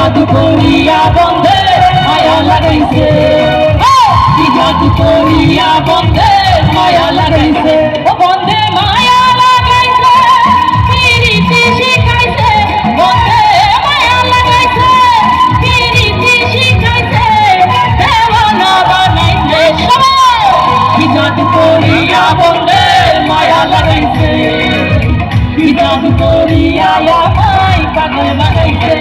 জাদু করিয়া বন্ধে মায়া লাগাইছে, কি জাদু করিয়া বন্ধে মায়া লাগাইছে, ও বন্ধে মায়া লাগাইছে, পিরিতি শিখাইছে, বন্ধে মায়া লাগাইছে, পিরিতি শিখাইছে, দেওয়ানা বানাইছে সবাই, কি জাদু করিয়া বন্ধে মায়া লাগাইছে, কি জাদু করিয়া আমায় পাগল বানাইছে।